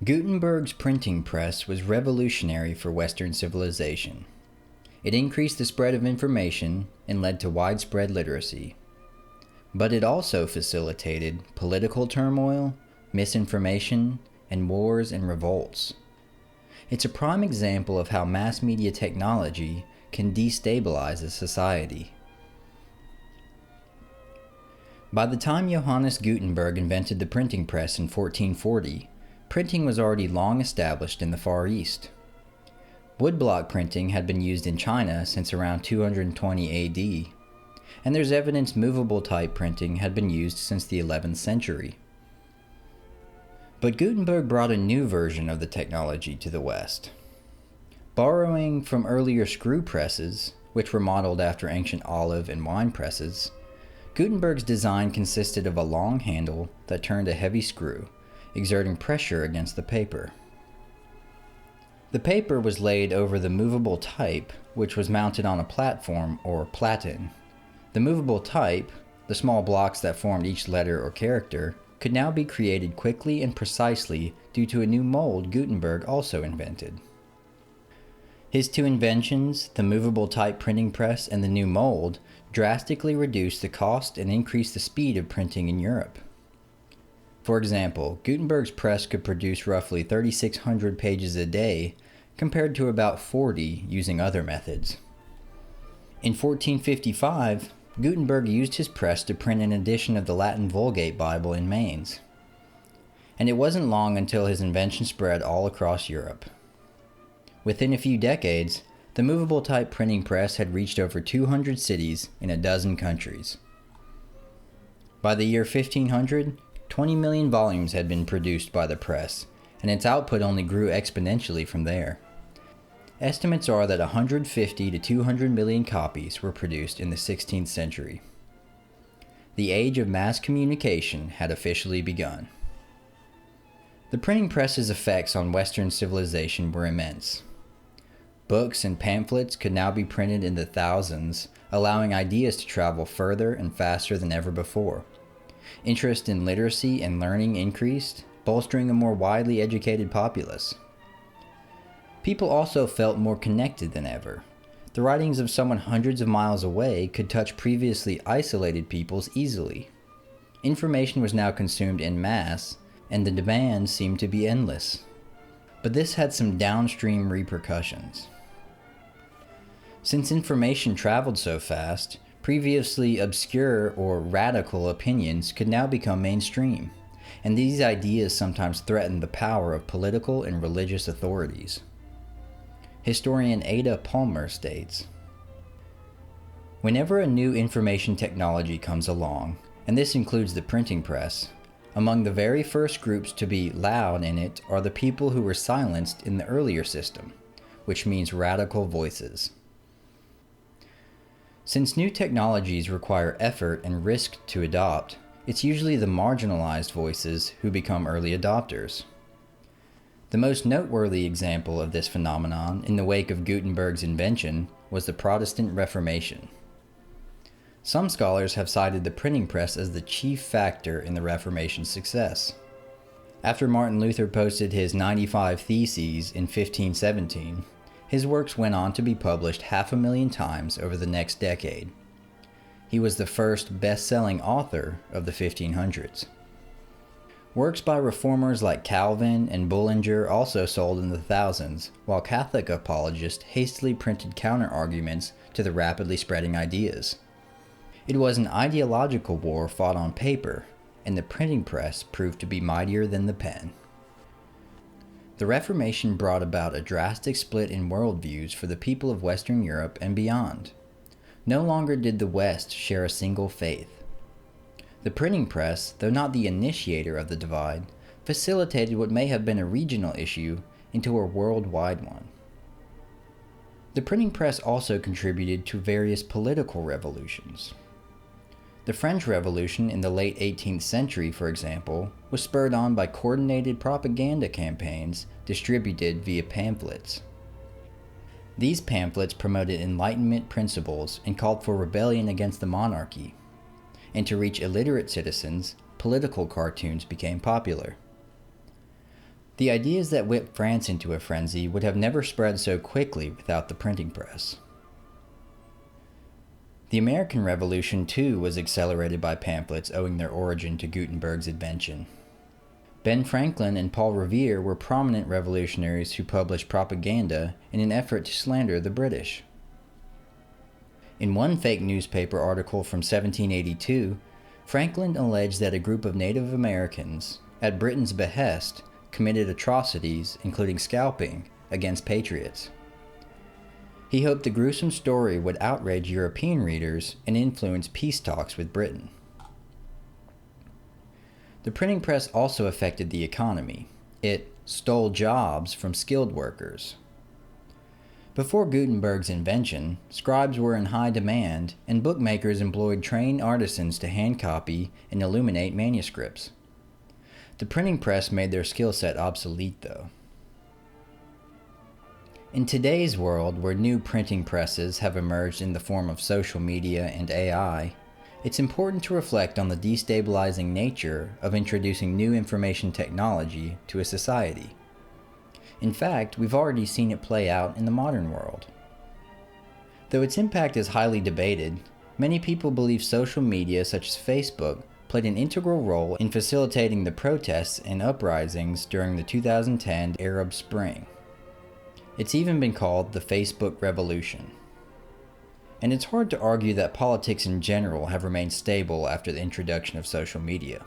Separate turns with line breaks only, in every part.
Gutenberg's printing press was revolutionary for Western civilization. It increased the spread of information and led to widespread literacy. But it also facilitated political turmoil, misinformation, and wars and revolts. It's a prime example of how mass media technology can destabilize a society. By the time Johannes Gutenberg invented the printing press in 1440, printing was already long established in the Far East. Woodblock printing had been used in China since around 220 AD, and there's evidence movable type printing had been used since the 11th century. But Gutenberg brought a new version of the technology to the West. Borrowing from earlier screw presses, which were modeled after ancient olive and wine presses, Gutenberg's design consisted of a long handle that turned a heavy screw, exerting pressure against the paper. The paper was laid over the movable type, which was mounted on a platform or platen. The movable type, the small blocks that formed each letter or character, could now be created quickly and precisely due to a new mold Gutenberg also invented. His two inventions, the movable type printing press and the new mold, drastically reduced the cost and increased the speed of printing in Europe. For example, Gutenberg's press could produce roughly 3,600 pages a day, compared to about 40 using other methods. In 1455, Gutenberg used his press to print an edition of the Latin Vulgate Bible in Mainz. And it wasn't long until his invention spread all across Europe. Within a few decades, the movable type printing press had reached over 200 cities in a dozen countries. By the year 1500, 20 million volumes had been produced by the press, and its output only grew exponentially from there. Estimates are that 150 to 200 million copies were produced in the 16th century. The age of mass communication had officially begun. The printing press's effects on Western civilization were immense. Books and pamphlets could now be printed in the thousands, allowing ideas to travel further and faster than ever before. Interest in literacy and learning increased, bolstering a more widely educated populace. People also felt more connected than ever. The writings of someone hundreds of miles away could touch previously isolated peoples easily. Information was now consumed en masse, and the demand seemed to be endless. But this had some downstream repercussions. Since information traveled so fast, previously obscure or radical opinions could now become mainstream, and these ideas sometimes threatened the power of political and religious authorities. Historian Ada Palmer states, "Whenever a new information technology comes along, and this includes the printing press, among the very first groups to be loud in it are the people who were silenced in the earlier system, which means radical voices. Since new technologies require effort and risk to adopt, it's usually the marginalized voices who become early adopters. The most noteworthy example of this phenomenon in the wake of Gutenberg's invention was the Protestant Reformation. Some scholars have cited the printing press as the chief factor in the Reformation's success. After Martin Luther posted his 95 Theses in 1517, his works went on to be published 500,000 times over the next decade. He was the first best-selling author of the 1500s. Works by reformers like Calvin and Bullinger also sold in the thousands, while Catholic apologists hastily printed counter-arguments to the rapidly spreading ideas. It was an ideological war fought on paper, and the printing press proved to be mightier than the pen. The Reformation brought about a drastic split in worldviews for the people of Western Europe and beyond. No longer did the West share a single faith. The printing press, though not the initiator of the divide, facilitated what may have been a regional issue into a worldwide one. The printing press also contributed to various political revolutions. The French Revolution in the late 18th century, for example, was spurred on by coordinated propaganda campaigns distributed via pamphlets. These pamphlets promoted Enlightenment principles and called for rebellion against the monarchy. And to reach illiterate citizens, political cartoons became popular. The ideas that whipped France into a frenzy would have never spread so quickly without the printing press. The American Revolution, too, was accelerated by pamphlets owing their origin to Gutenberg's invention. Ben Franklin and Paul Revere were prominent revolutionaries who published propaganda in an effort to slander the British. In one fake newspaper article from 1782, Franklin alleged that a group of Native Americans, at Britain's behest, committed atrocities, including scalping, against patriots. He hoped the gruesome story would outrage European readers and influence peace talks with Britain. The printing press also affected the economy. It stole jobs from skilled workers. Before Gutenberg's invention, scribes were in high demand, and bookmakers employed trained artisans to hand copy and illuminate manuscripts. The printing press made their skill set obsolete, though. In today's world, where new printing presses have emerged in the form of social media and AI, it's important to reflect on the destabilizing nature of introducing new information technology to a society. In fact, we've already seen it play out in the modern world. Though its impact is highly debated, many people believe social media such as Facebook played an integral role in facilitating the protests and uprisings during the 2010 Arab Spring. It's even been called the Facebook Revolution. And it's hard to argue that politics in general have remained stable after the introduction of social media.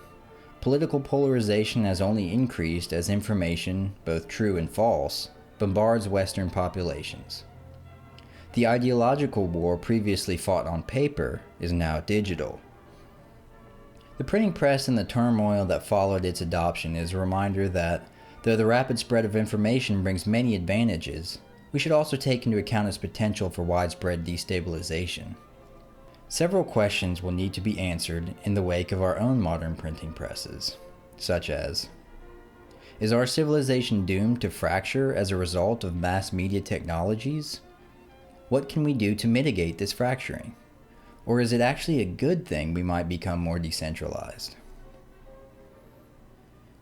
Political polarization has only increased as information, both true and false, bombards Western populations. The ideological war previously fought on paper is now digital. The printing press and the turmoil that followed its adoption is a reminder that, though the rapid spread of information brings many advantages, we should also take into account its potential for widespread destabilization. Several questions will need to be answered in the wake of our own modern printing presses, such as: is our civilization doomed to fracture as a result of mass media technologies? What can we do to mitigate this fracturing? Or is it actually a good thing we might become more decentralized?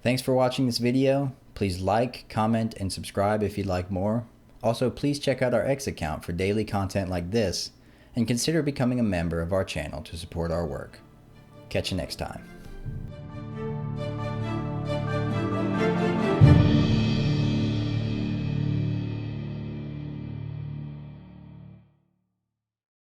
Thanks for watching this video. Please like, comment, and subscribe if you'd like more. Also, please check out our X account for daily content like this, and consider becoming a member of our channel to support our work. Catch you next time.